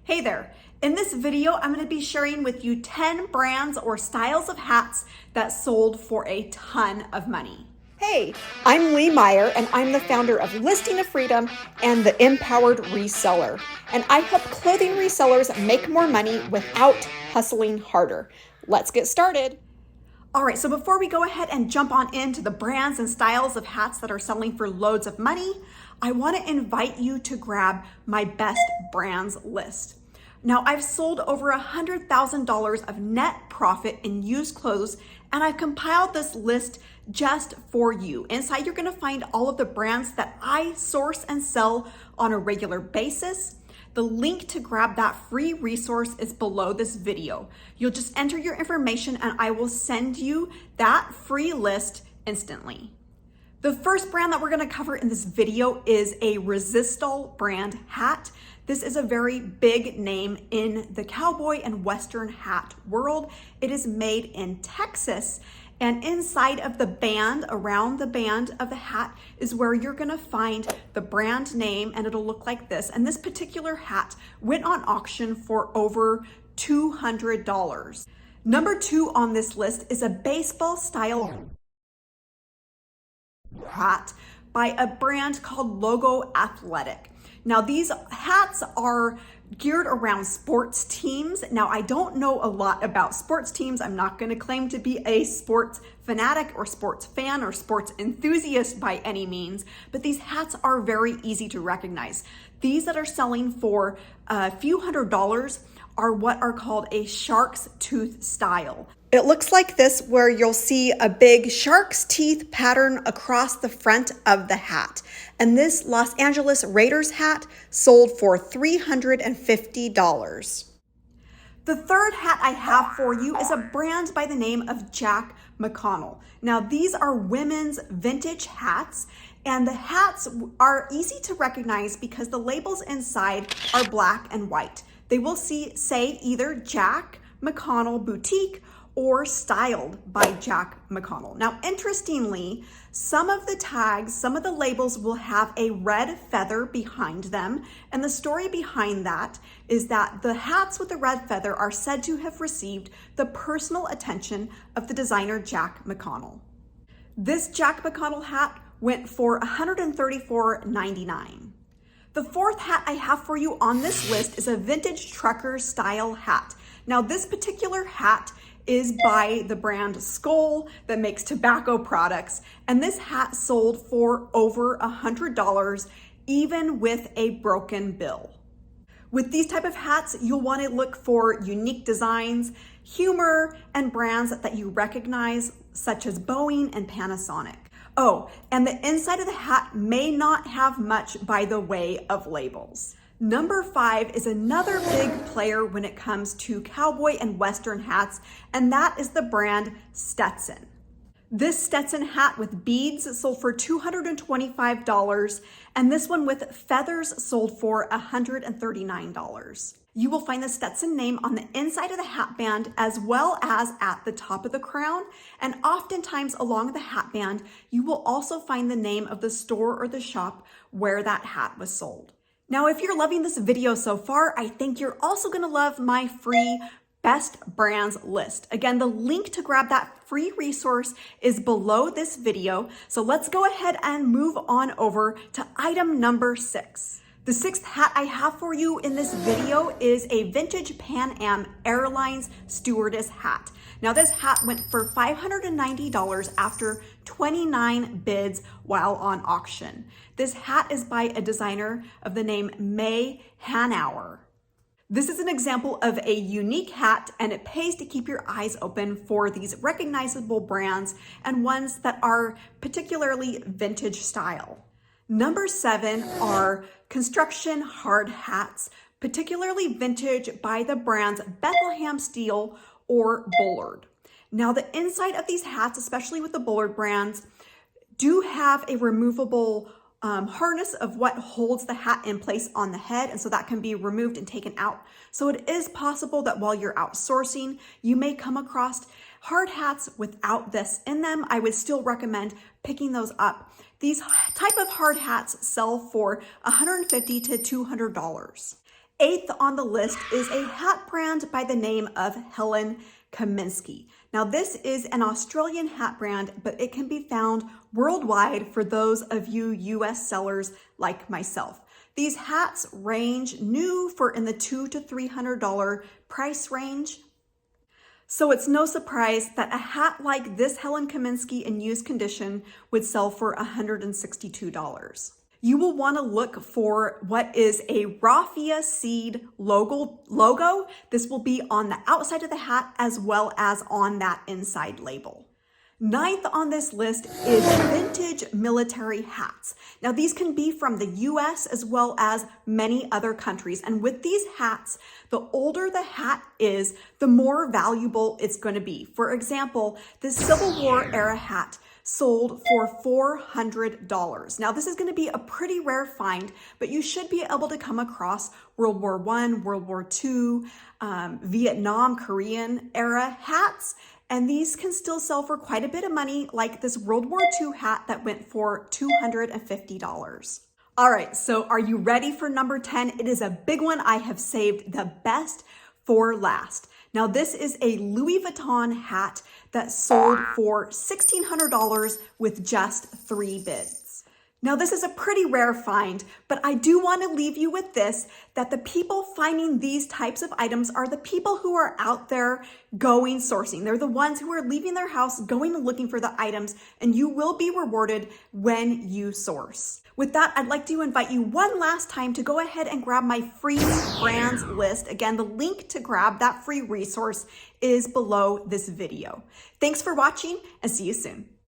Hey there. In this video, I'm going to be sharing with you 10 brands or styles of hats that sold for a ton of money. Hey, I'm Lee Meyer, and I'm the founder of Listing of Freedom and the Empowered Reseller. And I help clothing resellers make more money without hustling harder. Let's get started. All right, so before we go ahead and jump on into the brands and styles of hats that are selling for loads of money, I want to invite you to grab my best brands list. Now, I've sold over $100,000 of net profit in used clothes, and I've compiled this list just for you. Inside, you're going to find all of the brands that I source and sell on a regular basis. The link to grab that free resource is below this video. You'll just enter your information and I will send you that free list instantly. The first brand that we're going to cover in this video is a Resistol brand hat. This is a very big name in the cowboy and Western hat world. It is made in Texas, and inside of the band, around the band of the hat, is where you're gonna find the brand name, and it'll look like this. And this particular hat went on auction for over $200. Number 2 on this list is a baseball style hat by a brand called Logo Athletic. Now, these hats are geared around sports teams. Now, I don't know a lot about sports teams. I'm not going to claim to be a sports fanatic or sports fan or sports enthusiast by any means, but these hats are very easy to recognize. These that are selling for a few $100s are what are called a shark's tooth style. It looks like this, where you'll see a big shark's teeth pattern across the front of the hat. And this Los Angeles Raiders hat sold for $350. The third hat I have for you is a brand by the name of Jack McConnell. Now, these are women's vintage hats, and the hats are easy to recognize because the labels inside are black and white. They will say either Jack McConnell Boutique or styled by Jack McConnell. Now, interestingly, some of the tags, some of the labels will have a red feather behind them. And the story behind that is that the hats with the red feather are said to have received the personal attention of the designer Jack McConnell. This Jack McConnell hat went for $134.99. The fourth hat I have for you on this list is a vintage trucker style hat. Now, this particular hat is by the brand Skoll that makes tobacco products, and this hat sold for over $100, even with a broken bill. With these type of hats, you'll want to look for unique designs, humor, and brands that you recognize, such as Boeing and Panasonic. Oh, and the inside of the hat may not have much by the way of labels. Number 5 is another big player when it comes to cowboy and Western hats, and that is the brand Stetson. This Stetson hat with beads sold for $225, and this one with feathers sold for $139. You will find the Stetson name on the inside of the hat band as well as at the top of the crown, and oftentimes along the hat band, you will also find the name of the store or the shop where that hat was sold. Now, if you're loving this video so far, I think you're also gonna love my free best brands list. Again, the link to grab that free resource is below this video. So let's go ahead and move on over to item number 6. The 6th hat I have for you in this video is a vintage Pan Am Airlines stewardess hat. Now, this hat went for $590 after 29 bids while on auction. This hat is by a designer of the name May Hanauer. This is an example of a unique hat, and it pays to keep your eyes open for these recognizable brands and ones that are particularly vintage style. Number 7 are construction hard hats, particularly vintage by the brands Bethlehem Steel or Bullard. Now, the inside of these hats, especially with the Bullard brands, do have a removable harness of what holds the hat in place on the head, and so that can be removed and taken out. So it is possible that while you're outsourcing, you may come across hard hats without this in them. I would still recommend picking those up. These type of hard hats sell for $150 to $200. 8th on the list is a hat brand by the name of Helen Kaminsky. Now this is an Australian hat brand, but it can be found worldwide for those of you US sellers like myself. These hats range new for in the $200 to $300 price range. So it's no surprise that a hat like this Helen Kaminsky in used condition would sell for $162. You will want to look for what is a raffia seed logo. This will be on the outside of the hat as well as on that inside label. 9th on this list is vintage military hats. Now these can be from the US as well as many other countries. And with these hats, the older the hat is, the more valuable it's going to be. For example, this Civil War era hat sold for $400. Now this is going to be a pretty rare find, but you should be able to come across World War I, World War II, Vietnam, Korean era hats. And these can still sell for quite a bit of money, like this World War II hat that went for $250. All right, so are you ready for number 10? It is a big one. I have saved the best for last. Now this is a Louis Vuitton hat that sold for $1,600 with just 3 bids. Now this is a pretty rare find, but I do want to leave you with this, that the people finding these types of items are the people who are out there going sourcing. They're the ones who are leaving their house, going and looking for the items, and you will be rewarded when you source. With that, I'd like to invite you one last time to go ahead and grab my free brands list. Again, the link to grab that free resource is below this video. Thanks for watching and see you soon.